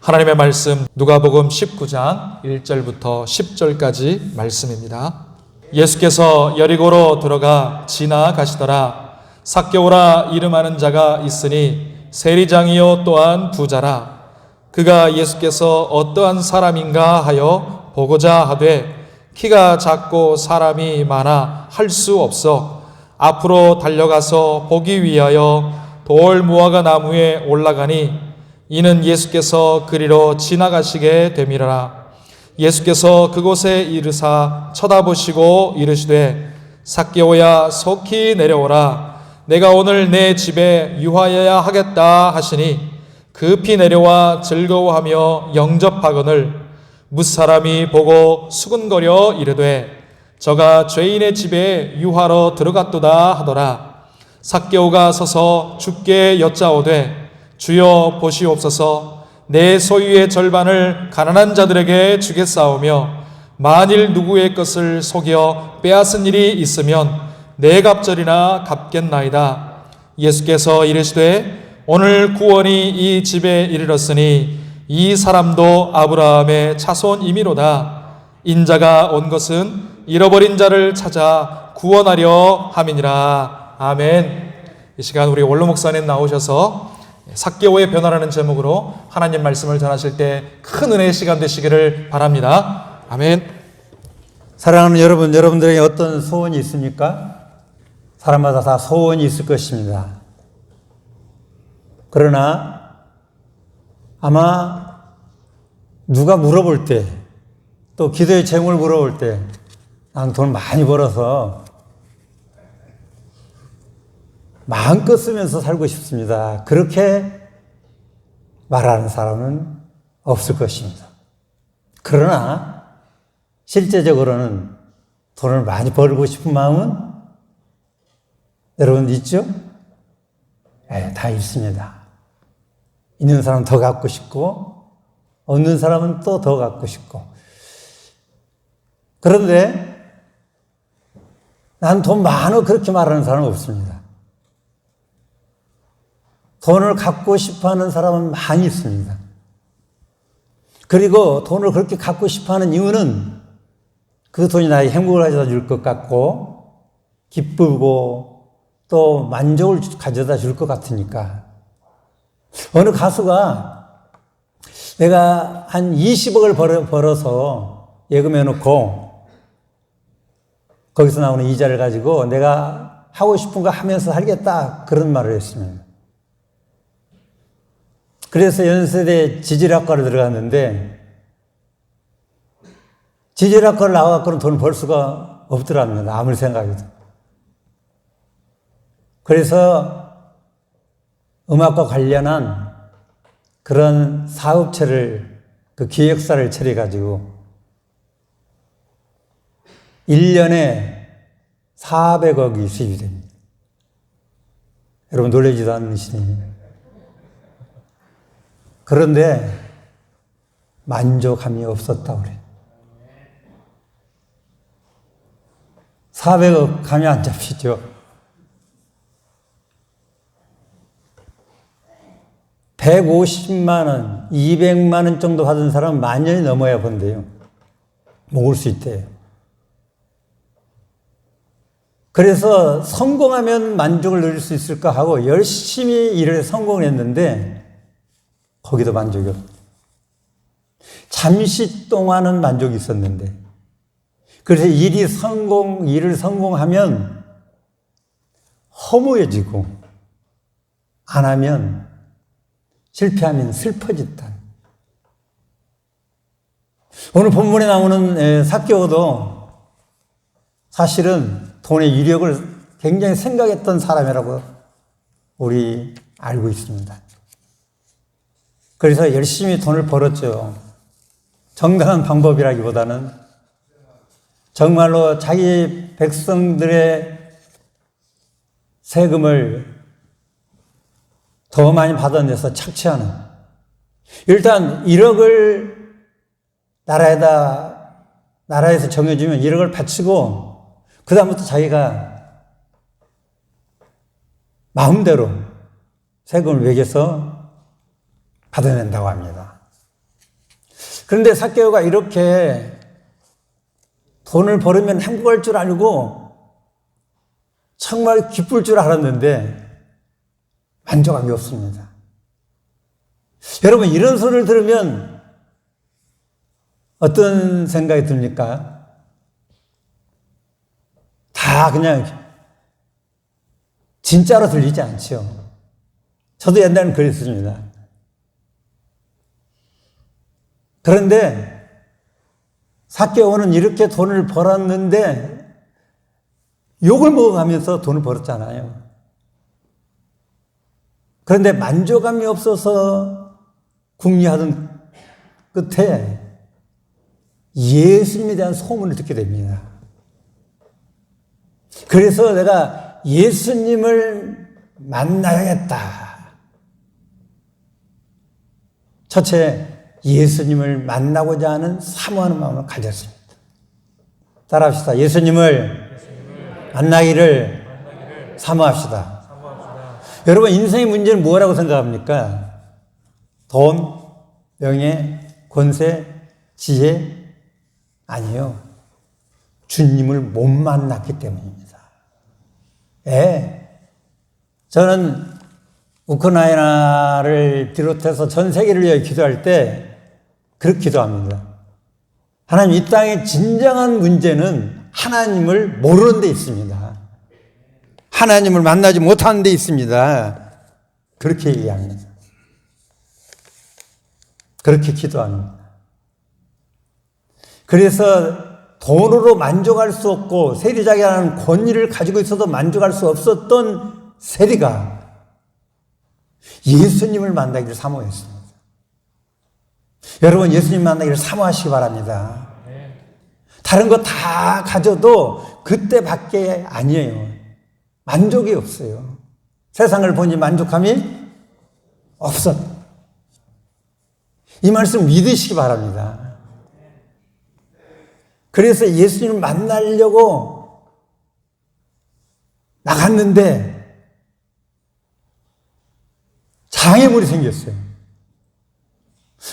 하나님의 말씀 누가복음 19장 1절부터 10절까지 말씀입니다. 예수께서 여리고로 들어가 지나가시더라. 삭개오라 이름하는 자가 있으니 세리장이요 또한 부자라. 그가 예수께서 어떠한 사람인가 하여 보고자 하되 키가 작고 사람이 많아 할 수 없어 앞으로 달려가서 보기 위하여 돌 무화과 나무에 올라가니 이는 예수께서 그리로 지나가시게 됨이라. 예수께서 그곳에 이르사 쳐다보시고 이르시되 삭개오야 속히 내려오라. 내가 오늘 내 집에 유하여야 하겠다 하시니 급히 내려와 즐거워하며 영접하거늘 뭇사람이 보고 수근거려 이르되 저가 죄인의 집에 유하러 들어갔도다 하더라. 삭개오가 서서 주께 여짜오되 주여 보시옵소서. 내 소유의 절반을 가난한 자들에게 주겠사오며 만일 누구의 것을 속여 빼앗은 일이 있으면 네 갑절이나 갚겠나이다. 예수께서 이르시되 오늘 구원이 이 집에 이르렀으니 이 사람도 아브라함의 자손이미로다. 인자가 온 것은 잃어버린 자를 찾아 구원하려 함이니라. 아멘. 이 시간 우리 원로 목사님 나오셔서 삭개오의 변화라는 제목으로 하나님 말씀을 전하실 때 큰 은혜의 시간 되시기를 바랍니다. 아멘. 사랑하는 여러분, 여러분들에게 어떤 소원이 있습니까? 사람마다 다 소원이 있을 것입니다. 그러나 아마 누가 물어볼 때, 또 기도의 제목을 물어볼 때 난 돈 많이 벌어서 마음껏 쓰면서 살고 싶습니다. 그렇게 말하는 사람은 없을 것입니다. 그러나 실제적으로는 돈을 많이 벌고 싶은 마음은 여러분 있죠? 네, 다 있습니다. 있는 사람은 더 갖고 싶고 없는 사람은 또 더 갖고 싶고. 그런데 난 돈 많어 그렇게 말하는 사람은 없습니다. 돈을 갖고 싶어하는 사람은 많이 있습니다. 그리고 돈을 그렇게 갖고 싶어하는 이유는 그 돈이 나에게 행복을 가져다 줄 것 같고 기쁘고 또 만족을 가져다 줄 것 같으니까. 어느 가수가 내가 한 20억을 벌어서 예금해 놓고 거기서 나오는 이자를 가지고 내가 하고 싶은 거 하면서 살겠다 그런 말을 했습니다. 그래서 연세대 지질학과를 들어갔는데 지질학과를 나와갖고는 돈을 벌 수가 없더랍니다. 아무리 생각해도. 그래서 음악과 관련한 그런 사업체를, 그 기획사를 차려가지고 1년에 400억이 수입이 됩니다. 여러분 놀라지도 않으시니. 그런데 만족함이 없었다고 그래요. 400억 감이 안 잡히죠. 150만 원, 200만 원 정도 받은 사람은 만 년이 넘어야 본대요. 먹을 수 있대요. 그래서 성공하면 만족을 누릴 수 있을까 하고 열심히 일을 성공을 했는데 거기도 만족이 없대요. 잠시 동안은 만족이 있었는데 그래서 일을 성공하면 허무해지고 안 하면 실패하면 슬퍼진다. 오늘 본문에 나오는 삭개오도 사실은 돈의 유력을 굉장히 생각했던 사람이라고 우리 알고 있습니다. 그래서 열심히 돈을 벌었죠. 정당한 방법이라기보다는 정말로 자기 백성들의 세금을 더 많이 받아내서 착취하는. 일단 1억을 나라에서 정해주면 1억을 바치고 그 다음부터 자기가 마음대로 세금을 매겨서 받아낸다고 합니다. 그런데 삭개오가 이렇게 돈을 벌으면 행복할 줄 알고 정말 기쁠 줄 알았는데 만족함이 없습니다. 여러분, 이런 소리를 들으면 어떤 생각이 듭니까? 다 그냥 진짜로 들리지 않죠. 저도 옛날에는 그랬습니다. 그런데 삭개오는 이렇게 돈을 벌었는데 욕을 먹어가면서 돈을 벌었잖아요. 그런데 만족감이 없어서 궁리하던 끝에 예수님에 대한 소문을 듣게 됩니다. 그래서 내가 예수님을 만나야겠다. 첫째, 예수님을 만나고자 하는 사모하는 마음을 가졌습니다. 따라합시다. 예수님을 만나기를 사모합시다. 여러분, 인생의 문제는 뭐라고 생각합니까? 돈, 명예, 권세, 지혜? 아니요. 주님을 못 만났기 때문입니다. 저는 우크라이나를 비롯해서 전 세계를 위해 기도할 때 그렇게 기도합니다. 하나님, 이 땅의 진정한 문제는 하나님을 모르는 데 있습니다. 하나님을 만나지 못하는 데 있습니다. 그렇게 얘기합니다. 그렇게 기도합니다. 그래서 돈으로 만족할 수 없고 세리자기라는 권위를 가지고 있어도 만족할 수 없었던 세리가 예수님을 만나기를 사모했습니다. 여러분, 예수님 만나기를 사모하시기 바랍니다. 다른 거 다 가져도 그때밖에 아니에요. 만족이 없어요. 세상을 보니 만족함이 없어. 이 말씀 믿으시기 바랍니다. 그래서 예수님을 만나려고 나갔는데 장애물이 생겼어요.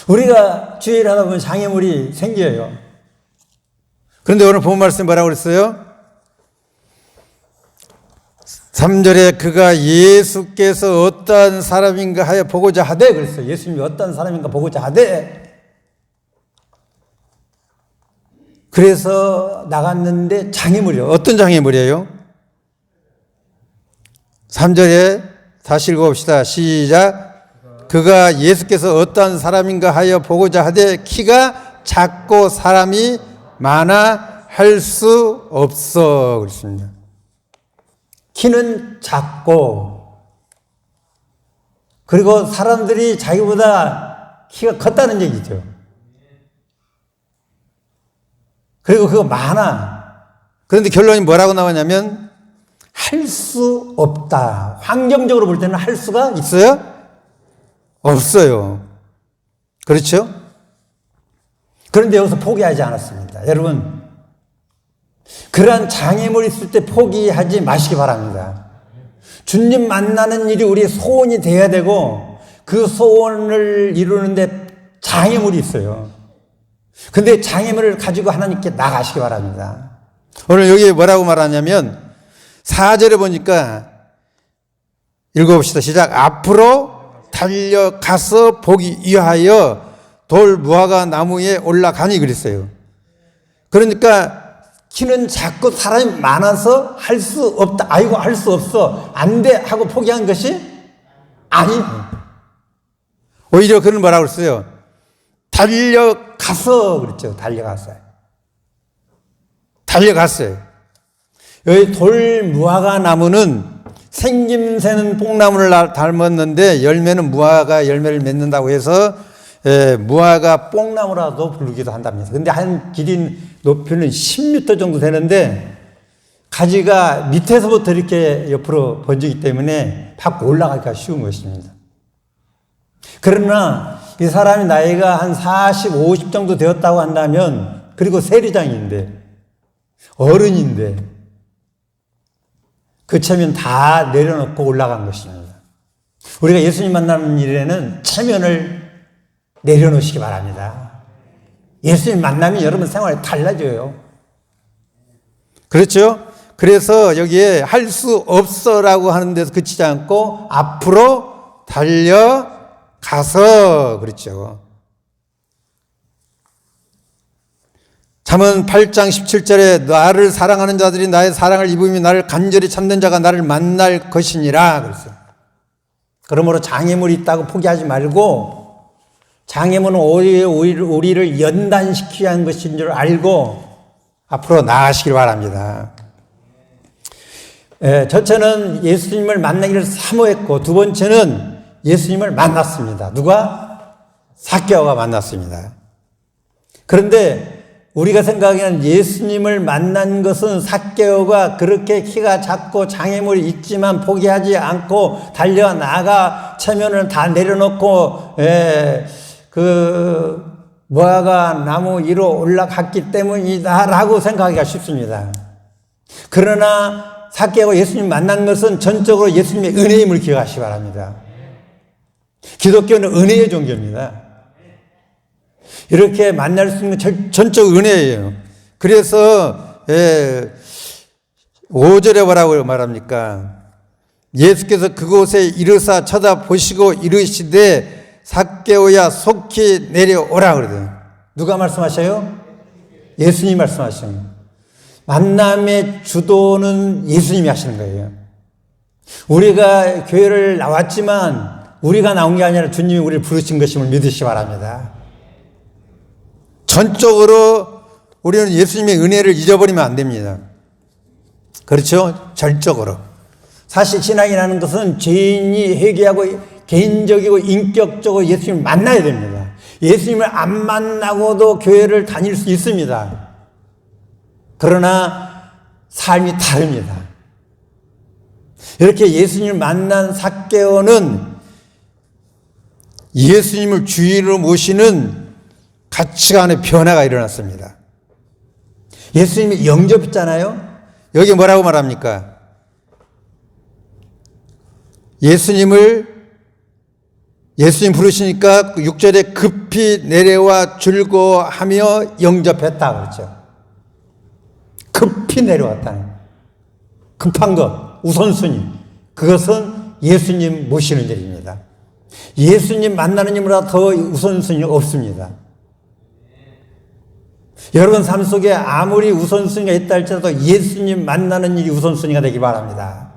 우리가 주의를 하다 보면 장애물이 생겨요. 그런데 오늘 본 말씀 뭐라고 그랬어요? 3절에 그가 예수께서 어떠한 사람인가 하여 보고자 하되 그랬어요. 예수님이 어떠한 사람인가 보고자 하되 그래서 나갔는데 장애물이에요. 어떤 장애물이에요? 3절에 다시 읽어봅시다. 시작. 그가 예수께서 어떠한 사람인가 하여 보고자 하되 키가 작고 사람이 많아 할 수 없어 그랬습니다. 키는 작고 그리고 사람들이 자기보다 키가 컸다는 얘기죠. 그리고 그거 많아. 그런데 결론이 뭐라고 나오냐면 할 수 없다. 환경적으로 볼 때는 할 수가 있어요? 없어요. 그렇죠? 그런데 여기서 포기하지 않았습니다. 여러분, 그러한 장애물이 있을 때 포기하지 마시기 바랍니다. 주님 만나는 일이 우리의 소원이 돼야 되고 그 소원을 이루는데 장애물이 있어요. 근데 장애물을 가지고 하나님께 나가시기 바랍니다. 오늘 여기 뭐라고 말하냐면 4절에 보니까 읽어봅시다. 시작. 앞으로 달려가서 보기 위하여 돌 무화과 나무에 올라가니 그랬어요. 그러니까 키는 작고 사람이 많아서 할 수 없다. 아이고 할 수 없어. 안 돼 하고 포기한 것이 아니에요. 오히려 그는 뭐라고 그랬어요? 달려가서 그랬죠. 달려갔어요. 달려갔어요. 여기 돌 무화과 나무는 생김새는 뽕나무를 닮았는데 열매는 무화과 열매를 맺는다고 해서 무화과 뽕나무라도 부르기도 한답니다. 근데 한 길이 높이는 10m 정도 되는데 가지가 밑에서부터 이렇게 옆으로 번지기 때문에 밖 올라가기가 쉬운 것입니다. 그러나 이 사람이 나이가 한 40, 50 정도 되었다고 한다면 그리고 세리장인데 어른인데 그 체면 다 내려놓고 올라간 것입니다. 우리가 예수님 만나는 일에는 체면을 내려놓으시기 바랍니다. 예수님 만나면 여러분 생활이 달라져요. 그렇죠? 그래서 여기에 할 수 없어라고 하는 데서 그치지 않고 앞으로 달려가서 그렇죠. 잠언 8장 17절에 나를 사랑하는 자들이 나의 사랑을 입으며 나를 간절히 찾는 자가 나를 만날 것이니라 그랬어요. 그러므로 장애물이 있다고 포기하지 말고 장애물은 우리를 연단시키기 하는 것인 줄 알고 앞으로 나아가시길 바랍니다. 첫째는 예수님을 만나기를 사모했고 두 번째는 예수님을 만났습니다. 누가? 삭개오가 만났습니다. 그런데 우리가 생각하기에는 예수님을 만난 것은 삭개오가 그렇게 키가 작고 장애물이 있지만 포기하지 않고 달려나가 체면을 다 내려놓고 무화과 나무 위로 올라갔기 때문이다라고 생각하기가 쉽습니다. 그러나 삭개오가 예수님 만난 것은 전적으로 예수님의 은혜임을 기억하시기 바랍니다. 기독교는 은혜의 종교입니다. 이렇게 만날 수 있는 전적 은혜예요. 그래서 5절에 뭐라고 말합니까? 예수께서 그곳에 이르사 쳐다보시고 이르시되 삭개오야 속히 내려오라 그러더니 누가 말씀하셔요? 예수님이 말씀하시는 거예요. 만남의 주도는 예수님이 하시는 거예요. 우리가 교회를 나왔지만 우리가 나온 게 아니라 주님이 우리를 부르신 것임을 믿으시기 바랍니다. 전적으로 우리는 예수님의 은혜를 잊어버리면 안 됩니다. 그렇죠? 절적으로. 사실 신앙이라는 것은 죄인이 회개하고 개인적이고 인격적으로 예수님을 만나야 됩니다. 예수님을 안 만나고도 교회를 다닐 수 있습니다. 그러나 삶이 다릅니다. 이렇게 예수님을 만난 삭개오는 예수님을 주인으로 모시는 가치관의 변화가 일어났습니다. 예수님이 영접했잖아요. 여기 뭐라고 말합니까? 예수님 부르시니까 6절에 급히 내려와 즐거워하며 영접했다 그렇죠. 급히 내려왔다는 급한 것, 우선순위. 그것은 예수님 모시는 일입니다. 예수님 만나는 일보다 더 우선순위가 없습니다. 여러분 삶 속에 아무리 우선순위가 있다 할지라도 예수님 만나는 일이 우선순위가 되기 바랍니다.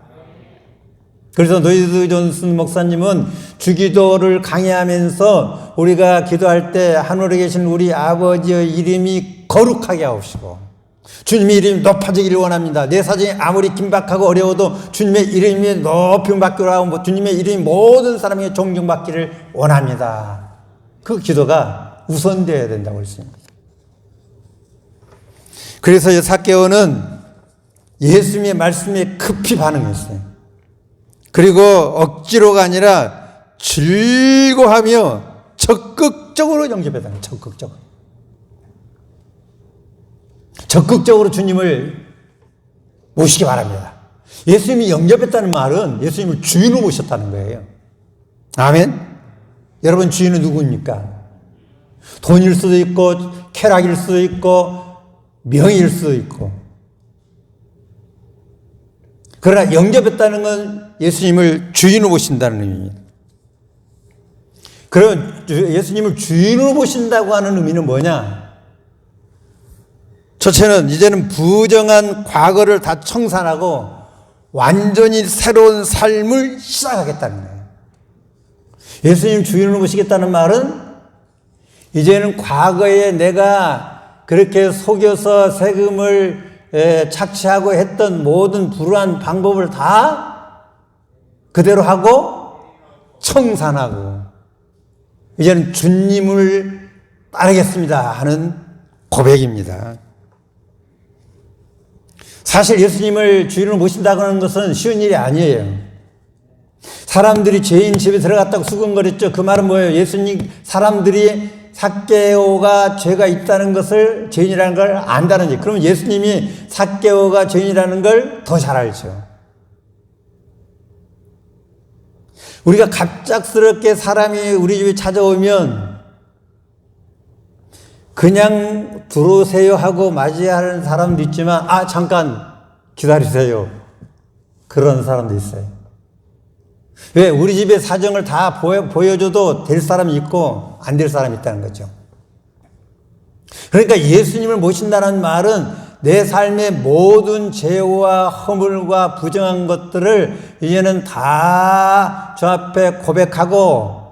그래서 노이드 존슨 목사님은 주기도를 강의하면서 우리가 기도할 때 하늘에 계신 우리 아버지의 이름이 거룩하게 하옵시고 주님의 이름이 높아지기를 원합니다. 내 사정이 아무리 긴박하고 어려워도 주님의 이름이 높임받기로 하고 주님의 이름이 모든 사람에게 존경받기를 원합니다. 그 기도가 우선되어야 된다고 했습니다. 그래서 이 삭개오는 예수님의 말씀에 급히 반응했어요. 그리고 억지로가 아니라 즐거워하며 적극적으로 영접했다는 거예요. 적극적으로 주님을 모시기 바랍니다. 예수님이 영접했다는 말은 예수님을 주인으로 모셨다는 거예요. 아멘? 여러분 주인은 누구입니까? 돈일 수도 있고 쾌락일 수도 있고 명예일 수도 있고. 그러나 영접했다는 건 예수님을 주인으로 모신다는 의미입니다. 그럼 예수님을 주인으로 모신다고 하는 의미는 뭐냐? 첫째는 이제는 부정한 과거를 다 청산하고 완전히 새로운 삶을 시작하겠다는 거예요. 예수님 주인으로 모시겠다는 말은 이제는 과거에 내가 그렇게 속여서 세금을 착취하고 했던 모든 불우한 방법을 다 그대로 하고 청산하고 이제는 주님을 따르겠습니다 하는 고백입니다. 사실 예수님을 주인으로 모신다고 하는 것은 쉬운 일이 아니에요. 사람들이 죄인 집에 들어갔다고 수근거렸죠. 그 말은 뭐예요? 예수님 사람들이 삭개오가 죄가 있다는 것을 죄인이라는 걸 안다는 얘기. 그러면 예수님이 삭개오가 죄인이라는 걸 더 잘 알죠. 우리가 갑작스럽게 사람이 우리 집에 찾아오면 그냥 들어오세요 하고 맞이하는 사람도 있지만, 잠깐 기다리세요. 그런 사람도 있어요. 왜? 우리 집의 사정을 다 보여줘도 될 사람이 있고 안 될 사람이 있다는 거죠. 그러니까 예수님을 모신다는 말은 내 삶의 모든 죄와 허물과 부정한 것들을 이제는 다 주 앞에 고백하고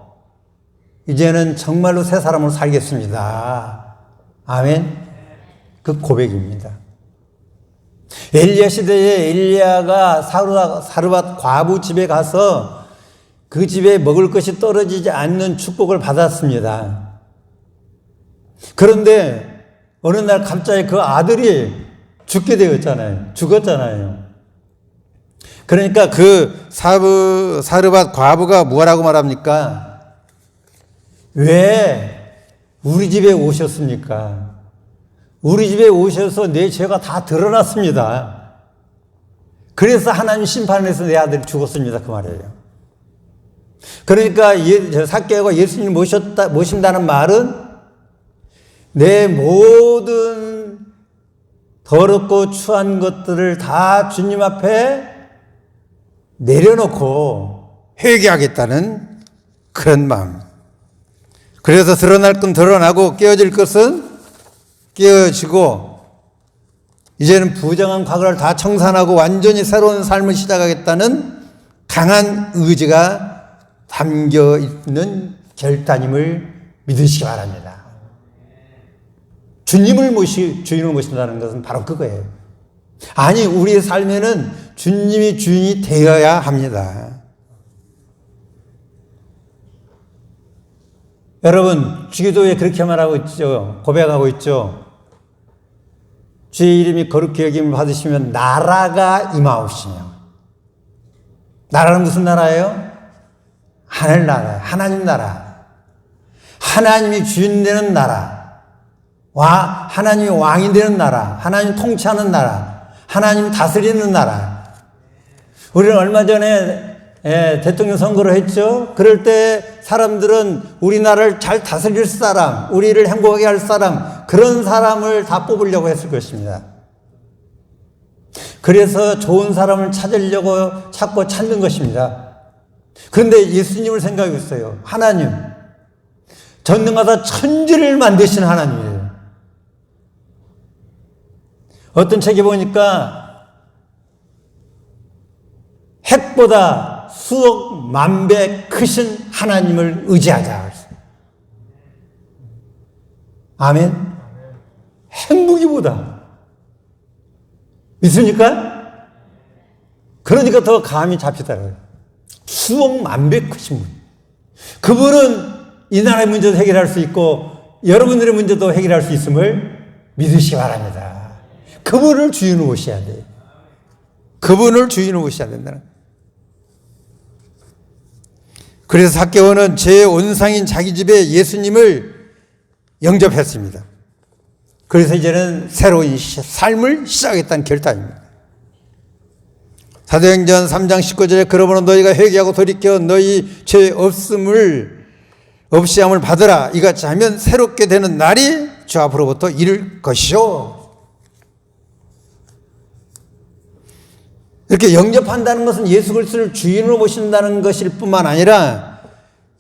이제는 정말로 새 사람으로 살겠습니다. 아멘. 그 고백입니다. 엘리야 시대에 엘리야가 사르밧 과부 집에 가서 그 집에 먹을 것이 떨어지지 않는 축복을 받았습니다. 그런데 어느 날 갑자기 그 아들이 죽게 되었잖아요. 죽었잖아요. 그러니까 그 사르밧 과부가 뭐라고 말합니까? 왜 우리 집에 오셨습니까? 우리 집에 오셔서 내 죄가 다 드러났습니다. 그래서 하나님 심판해서 내 아들이 죽었습니다. 그 말이에요. 그러니까 삭개오가 예수님을 모신다는 말은 내 모든 더럽고 추한 것들을 다 주님 앞에 내려놓고 회개하겠다는 그런 마음. 그래서 드러날 건 드러나고 깨어질 것은 깨어지고 이제는 부정한 과거를 다 청산하고 완전히 새로운 삶을 시작하겠다는 강한 의지가 담겨 있는 결단임을 믿으시기 바랍니다. 주님을 모신다는 것은 바로 그거예요. 아니, 우리의 삶에는 주님이 주인이 되어야 합니다. 여러분, 주기도에 그렇게 말하고 있죠. 고백하고 있죠. 주의 이름이 거룩히 여김을 받으시면 나라가 임하옵시며. 나라는 무슨 나라예요? 하늘나라, 하나님 나라. 하나님이 주인 되는 나라. 하나님이 왕이 되는 나라. 하나님 통치하는 나라. 하나님 다스리는 나라. 우리는 얼마 전에 대통령 선거를 했죠. 그럴 때 사람들은 우리나라를 잘 다스릴 사람, 우리를 행복하게 할 사람, 그런 사람을 다 뽑으려고 했을 것입니다. 그래서 좋은 사람을 찾고 찾는 것입니다. 그런데 예수님을 생각했어요. 하나님, 전능하다 천지를 만드신 하나님이에요. 어떤 책에 보니까 핵보다 수억 만 배 크신 하나님을 의지하자. 아멘. 핵무기보다. 믿습니까? 그러니까 더 감이 잡히더라고요. 수억 만 배 크신 분. 그분은 이 나라의 문제도 해결할 수 있고 여러분들의 문제도 해결할 수 있음을 믿으시기 바랍니다. 그분을 주인으로 모셔야 돼요. 그분을 주인으로 모셔야 된다는 거예요. 그래서 삭개오는 제 온상인 자기 집에 예수님을 영접했습니다. 그래서 이제는 새로운 삶을 시작했다는 결단입니다. 사도행전 3장 19절에 그러므로 너희가 회개하고 돌이켜 너희 죄 없이함을 받으라. 이같이 하면 새롭게 되는 날이 주 앞으로부터 이를 것이요. 이렇게 영접한다는 것은 예수 그리스도를 주인으로 모신다는 것일 뿐만 아니라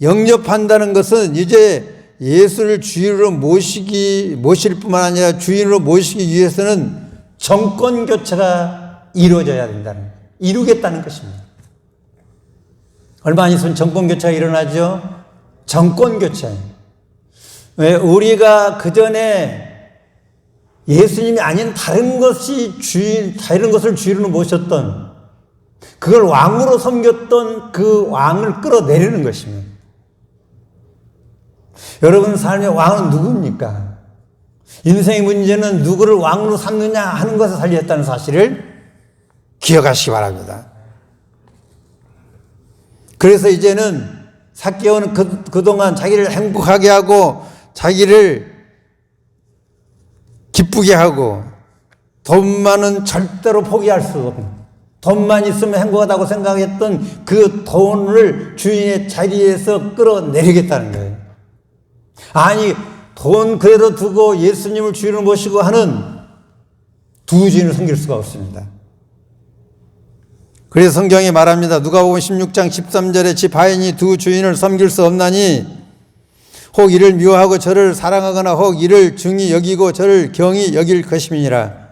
영접한다는 것은 이제 예수를 주인으로 모실 뿐만 아니라 주인으로 모시기 위해서는 정권 교체가 이루어져야 된다는, 이루겠다는 것입니다. 얼마 안 있으면 정권 교체가 일어나죠. 정권 교체. 왜? 우리가 그 전에 예수님이 아닌 다른 것을 주인으로 모셨던, 그걸 왕으로 섬겼던 그 왕을 끌어내리는 것입니다. 여러분 삶의 왕은 누굽니까? 인생의 문제는 누구를 왕으로 삼느냐 하는 것에 달려있다는 사실을 기억하시기 바랍니다. 그래서 이제는 삭개오는 그동안 자기를 행복하게 하고 자기를 기쁘게 하고 돈만은 절대로 포기할 수 없는, 돈만 있으면 행복하다고 생각했던 그 돈을 주인의 자리에서 끌어내리겠다는 거예요. 아니, 돈 그대로 두고 예수님을 주인으로 모시고 하는 두 주인을 섬길 수가 없습니다. 그래서 성경이 말합니다. 누가복음 16장 13절에 집 하인이 두 주인을 섬길 수 없나니 혹 이를 미워하고 저를 사랑하거나 혹 이를 중히 여기고 저를 경히 여길 것임이니라.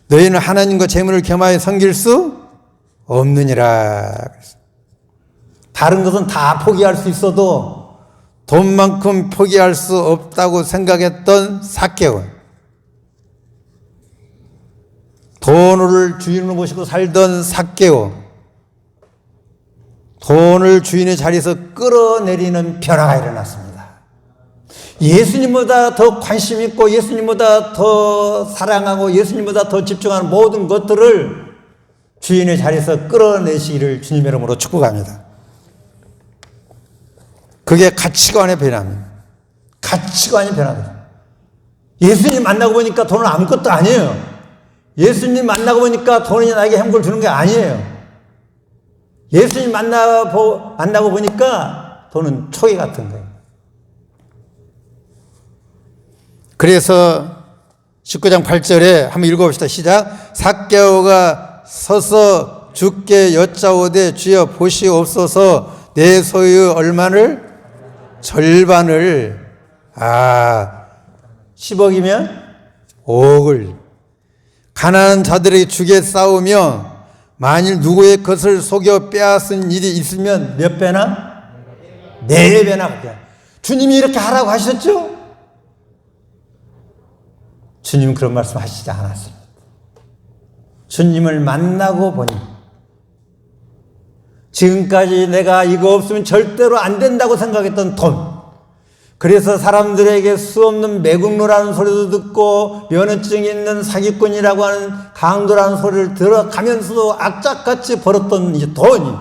너희는 하나님과 재물을 겸하여 섬길 수 없느니라. 다른 것은 다 포기할 수 있어도 돈만큼 포기할 수 없다고 생각했던 삭개오. 돈을 주인으로 모시고 살던 삭개오. 돈을 주인의 자리에서 끌어내리는 변화가 일어났습니다. 예수님보다 더 관심 있고 예수님보다 더 사랑하고 예수님보다 더 집중하는 모든 것들을 주인의 자리에서 끌어내시기를 주님의 이름으로 축복합니다. 그게 가치관의 변화입니다. 가치관이 변화돼요. 예수님 만나고 보니까 돈은 아무것도 아니에요. 예수님 만나고 보니까 돈이 나에게 행복을 주는 게 아니에요. 예수님 만나고 보니까 돈은 초기 같은 거예요. 그래서 19장 8절에 한번 읽어봅시다. 시작. 삭개오가 서서 주께 여짜오되 주여 보시옵소서 내 소유 얼마를 절반을 10억이면 5억을 가난한 자들에게 주게 싸우며 만일 누구의 것을 속여 빼앗은 일이 있으면 몇 배나? 4배나. 주님이 이렇게 하라고 하셨죠? 주님은 그런 말씀 하시지 않았습니다. 주님을 만나고 보니 지금까지 내가 이거 없으면 절대로 안 된다고 생각했던 돈, 그래서 사람들에게 수없는 매국노라는 소리도 듣고 면허증이 있는 사기꾼이라고 하는 강도라는 소리를 들어가면서도 악착같이 벌었던 이 돈이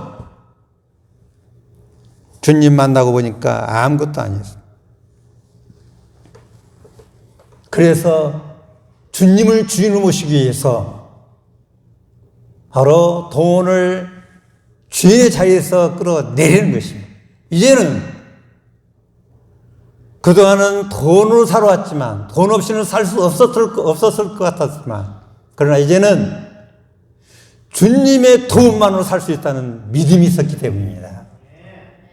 주님 만나고 보니까 아무것도 아니었어요. 그래서 주님을 주인으로 모시기 위해서 바로 돈을 주인의 자리에서 끌어내리는 것입니다. 이제는 그동안은 돈으로 살아왔지만 돈 없이는 살 수 없었을 것 같았지만 그러나 이제는 주님의 도움만으로 살 수 있다는 믿음이 있었기 때문입니다.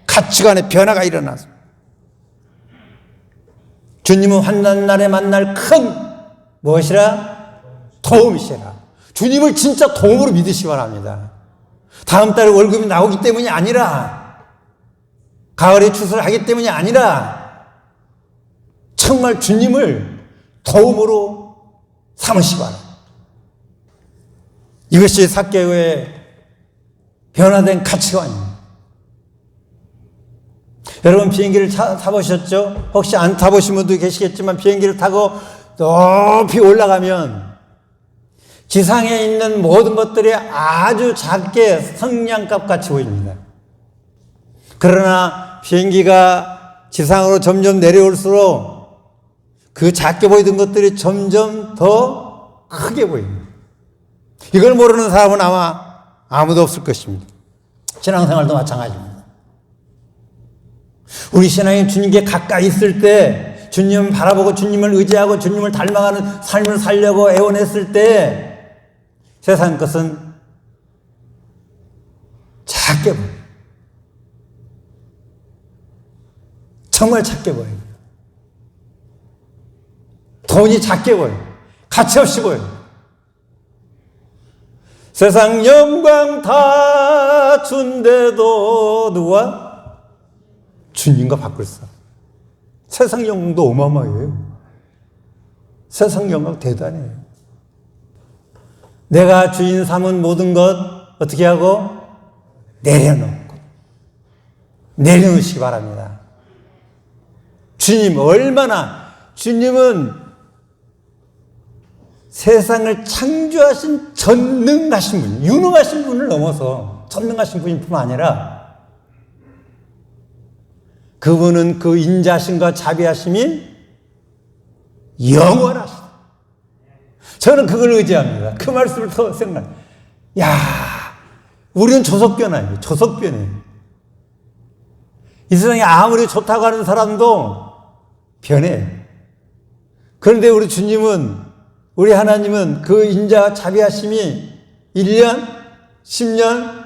가치관의 변화가 일어났습니다. 주님은 환난 날에 만날 큰 무엇이라? 도움이시라. 주님을 진짜 도움으로 믿으시기 바랍니다. 다음 달에 월급이 나오기 때문이 아니라, 가을에 추수를 하기 때문이 아니라 정말 주님을 도움으로 삼으시기 바랍니다. 이것이 삭개오의 변화된 가치관입니다. 여러분 비행기를 타보셨죠? 혹시 안 타보신 분도 계시겠지만 비행기를 타고 높이 올라가면 지상에 있는 모든 것들이 아주 작게 성냥갑 같이 보입니다. 그러나 비행기가 지상으로 점점 내려올수록 그 작게 보이던 것들이 점점 더 크게 보입니다. 이걸 모르는 사람은 아마 아무도 없을 것입니다. 신앙생활도 마찬가지입니다. 우리 신앙이 주님께 가까이 있을 때, 주님을 바라보고 주님을 의지하고 주님을 닮아가는 삶을 살려고 애원했을 때 세상 것은 작게 보여요. 정말 작게 보여요. 돈이 작게 보여요. 가치 없이 보여요. 세상 영광 다 준대도 누가? 주님과 바꿀 사람. 세상 영광도 어마어마해요. 세상 영광 대단해요. 내가 주인 삼은 모든 것 어떻게 하고? 내려놓고. 내려놓으시기 바랍니다. 주님 주님은 세상을 창조하신 전능하신 분, 유능하신 분을 넘어서 전능하신 분일 뿐 아니라 그분은 그 인자심과 자비하심이 영원하시다. 저는 그걸 의지합니다. 그 말씀을 더 생각해요. 우리는 조석변화예요. 조석변이에요. 이 세상에 아무리 좋다고 하는 사람도 변해요. 그런데 우리 주님은, 우리 하나님은 그 인자와 자비하심이 1년, 10년,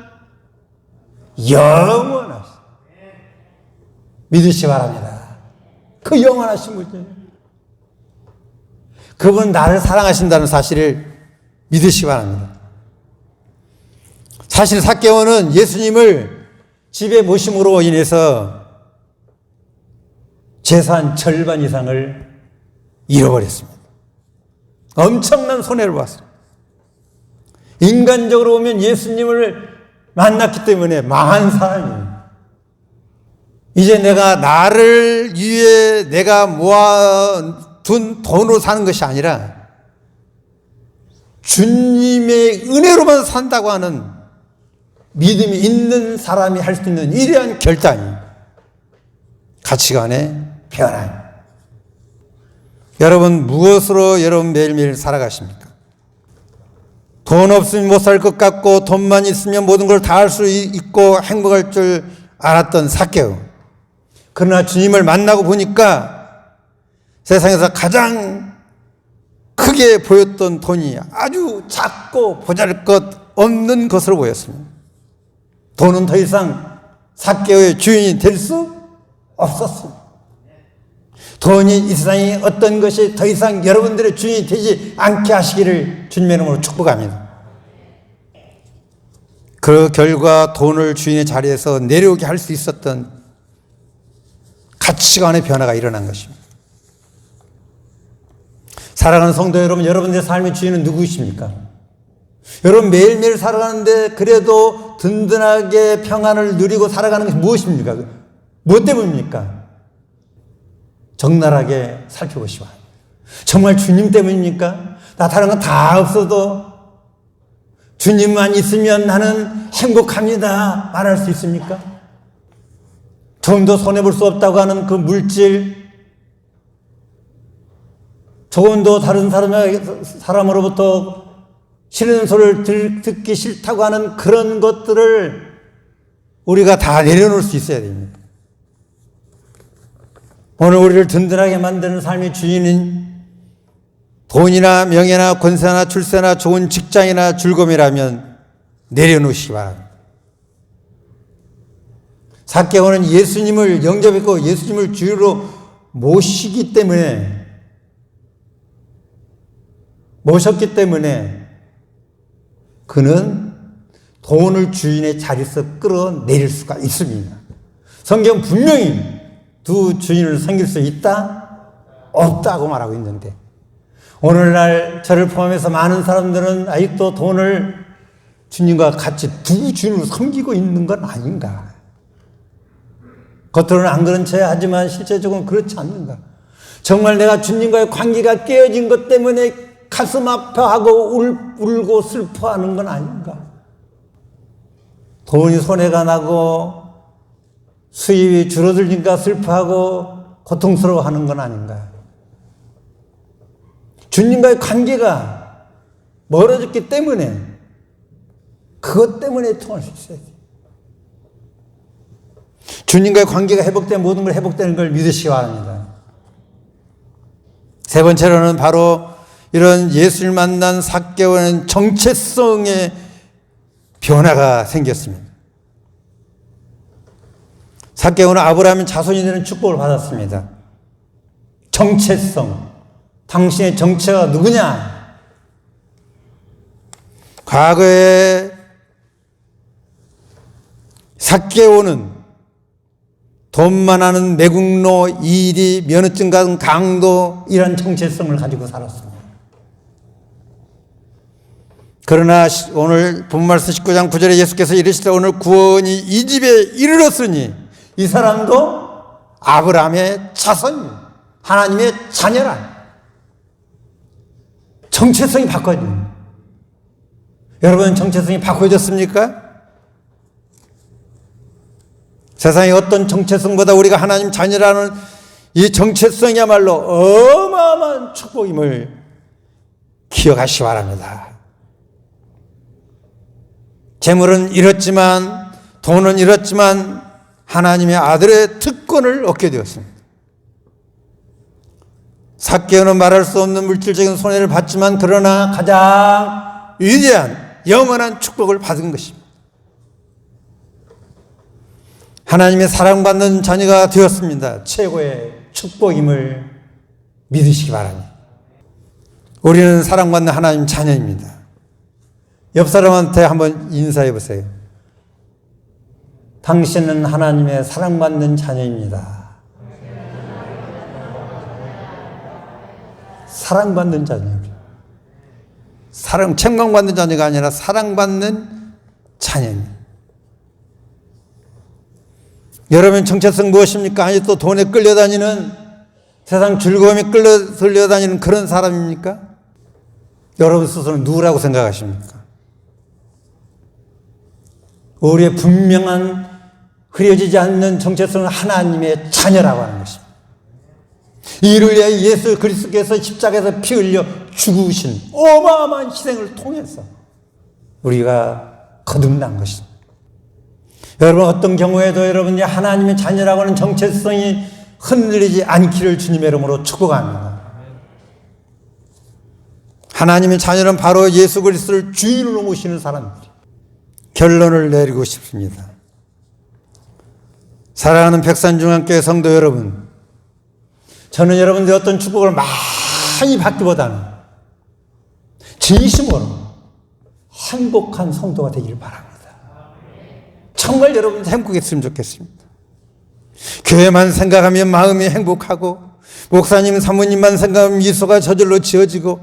영원하시. 믿으시 바랍니다. 그 영원하신 분이. 그분 나를 사랑하신다는 사실을 믿으시 바랍니다. 사실 삭개오는 예수님을 집에 모심으로 인해서 재산 절반 이상을 잃어버렸습니다. 엄청난 손해를 봤습니다. 인간적으로 보면 예수님을 만났기 때문에 망한 사람이에요. 이제 내가 나를 위해 내가 모아둔 돈으로 사는 것이 아니라 주님의 은혜로만 산다고 하는 믿음이 있는 사람이 할 수 있는 위대한 결단이 가치관의 변화입니다. 여러분, 무엇으로 여러분 매일매일 살아가십니까? 돈 없으면 못 살 것 같고 돈만 있으면 모든 걸 다 할 수 있고 행복할 줄 알았던 삭개오. 그러나 주님을 만나고 보니까 세상에서 가장 크게 보였던 돈이 아주 작고 보잘것 없는 것으로 보였습니다. 돈은 더 이상 삭개오의 주인이 될 수 없었습니다. 돈이 이 세상에 어떤 것이 더 이상 여러분들의 주인이 되지 않게 하시기를 주님의 이름으로 축복합니다. 그 결과 돈을 주인의 자리에서 내려오게 할 수 있었던 가치관의 변화가 일어난 것입니다. 사랑하는 성도 여러분, 여러분들의 삶의 주인은 누구이십니까? 여러분 매일매일 살아가는데 그래도 든든하게 평안을 누리고 살아가는 것이 무엇입니까? 무엇 때문입니까? 적나라하게 살펴보시오. 정말 주님 때문입니까? 나 다른 건 다 없어도 주님만 있으면 나는 행복합니다 말할 수 있습니까? 조금도 손해볼 수 없다고 하는 그 물질, 조금도 다른 사람으로부터 싫은 소리를 듣기 싫다고 하는 그런 것들을 우리가 다 내려놓을 수 있어야 됩니다. 오늘 우리를 든든하게 만드는 삶의 주인은 돈이나 명예나 권세나 출세나 좋은 직장이나 즐거움이라면 내려놓으시기 바랍니다. 삭개오는 예수님을 영접했고 예수님을 주로 모셨기 때문에 그는 돈을 주인의 자리에서 끌어내릴 수가 있습니다. 성경 분명히 두 주인을 섬길 수 있다? 없다고 말하고 있는데 오늘날 저를 포함해서 많은 사람들은 아직도 돈을 주님과 같이 두 주인으로 섬기고 있는 건 아닌가? 겉으로는 안 그런 체 하지만 실제적으로는 그렇지 않는가? 정말 내가 주님과의 관계가 깨어진 것 때문에 가슴 아파하고 울고 슬퍼하는 건 아닌가? 돈이 손해가 나고 수입이 줄어들니까 슬퍼하고 고통스러워하는 건 아닌가? 주님과의 관계가 멀어졌기 때문에 그것 때문에 통할 수 있어야 돼요. 주님과의 관계가 회복되면 모든 걸 회복되는 걸 믿으시기 바랍니다. 세 번째로는 바로 이런 예수를 만난 삭개오는 정체성의 변화가 생겼습니다. 삭개오는 아브라함의 자손이 되는 축복을 받았습니다. 정체성. 당신의 정체가 누구냐? 과거에 삭개오는 돈만 하는 매국노, 이리, 면허증 같은 강도 이런 정체성을 가지고 살았습니다. 그러나 오늘 본말씀 19장 9절에 예수께서 이르시되 오늘 구원이 이 집에 이르렀으니 이 사람도 아브라함의 자손입니다. 하나님의 자녀라. 정체성이 바꿔져요. 여러분 정체성이 바꿔졌습니까? 세상의 어떤 정체성보다 우리가 하나님 자녀라는 이 정체성이야말로 어마어마한 축복임을 기억하시기 바랍니다. 재물은 잃었지만 돈은 잃었지만 하나님의 아들의 특권을 얻게 되었습니다. 삭개오는 말할 수 없는 물질적인 손해를 받지만 그러나 가장 위대한 영원한 축복을 받은 것입니다. 하나님의 사랑받는 자녀가 되었습니다. 최고의 축복임을 믿으시기 바랍니다. 우리는 사랑받는 하나님 자녀입니다. 옆 사람한테 한번 인사해 보세요. 당신은 하나님의 사랑받는 자녀입니다. 사랑받는 자녀입니다. 책망받는 자녀가 아니라 사랑받는 자녀입니다. 여러분 정체성 무엇입니까? 아니 또 돈에 끌려다니는 세상 즐거움에 끌려다니는 그런 사람입니까? 여러분 스스로는 누구라고 생각하십니까? 우리의 분명한 흐려지지 않는 정체성은 하나님의 자녀라고 하는 것입니다. 이를 위해 예수 그리스도께서 십자가에서 피 흘려 죽으신 어마어마한 희생을 통해서 우리가 거듭난 것입니다. 여러분 어떤 경우에도 여러분이 하나님의 자녀라고 하는 정체성이 흔들리지 않기를 주님의 이름으로 축복합니다. 하나님의 자녀는 바로 예수 그리스도를 주인으로 모시는 사람들이. 결론을 내리고 싶습니다. 사랑하는 백산중앙교회 성도 여러분, 저는 여러분들이 어떤 축복을 많이 받기보다는 진심으로 행복한 성도가 되기를 바랍니다. 정말 여러분 행복했으면 좋겠습니다. 교회만 생각하면 마음이 행복하고, 목사님, 사모님만 생각하면 미소가 저절로 지어지고,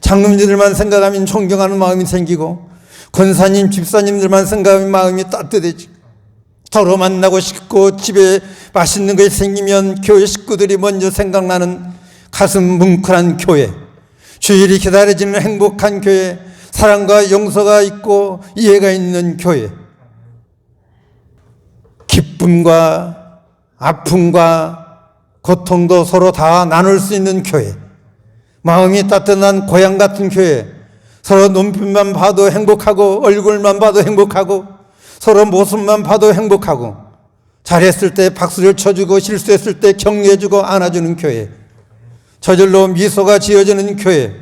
장로님들만 생각하면 존경하는 마음이 생기고, 권사님, 집사님들만 생각하면 마음이 따뜻해지고, 서로 만나고 싶고 집에 맛있는 것이 생기면 교회 식구들이 먼저 생각나는 가슴 뭉클한 교회, 주일이 기다려지는 행복한 교회, 사랑과 용서가 있고 이해가 있는 교회, 기쁨과 아픔과 고통도 서로 다 나눌 수 있는 교회, 마음이 따뜻한 고향 같은 교회, 서로 눈빛만 봐도 행복하고 얼굴만 봐도 행복하고 서로 모습만 봐도 행복하고, 잘했을 때 박수를 쳐주고 실수했을 때 격려해주고 안아주는 교회, 저절로 미소가 지어지는 교회,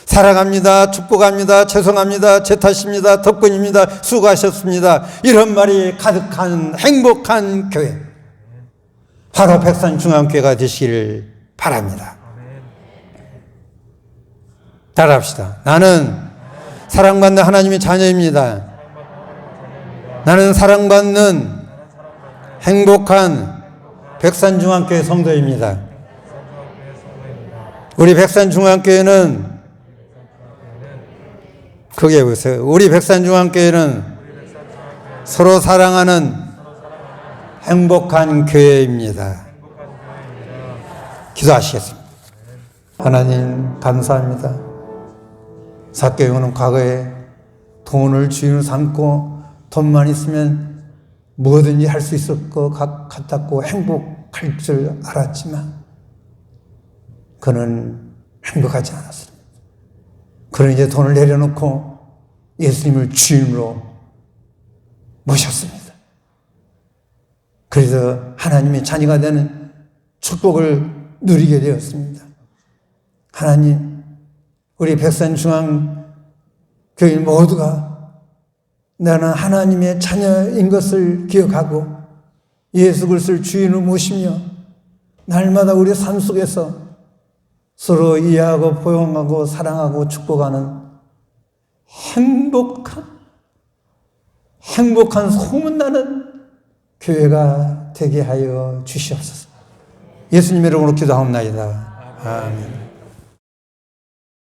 사랑합니다, 축복합니다, 죄송합니다, 제 탓입니다, 덕분입니다, 수고하셨습니다, 이런 말이 가득한 행복한 교회, 바로 백산중앙교회가 되시길 바랍니다. 따라합시다. 나는 사랑받는 하나님의 자녀입니다. 나는 사랑받는 행복한 백산중앙교회 성도입니다. 우리 백산중앙교회는, 그게 보세요. 우리 백산중앙교회는 서로 사랑하는 행복한 교회입니다. 기도하시겠습니다. 하나님 감사합니다. 삭개오는 과거에 돈을 주인으로 삼고 돈만 있으면 뭐든지 할 수 있을 것 같았고 행복할 줄 알았지만 그는 행복하지 않았습니다. 그는 이제 돈을 내려놓고 예수님을 주인으로 모셨습니다. 그래서 하나님의 자녀가 되는 축복을 누리게 되었습니다. 하나님, 우리 백산중앙교회 모두가 나는 하나님의 자녀인 것을 기억하고 예수 그리스도를 주인으로 모시며 날마다 우리의 삶 속에서 서로 이해하고 포용하고 사랑하고 축복하는 행복한 소문나는 교회가 되게 하여 주시옵소서. 예수님의 이름으로 기도하옵나이다. 아멘.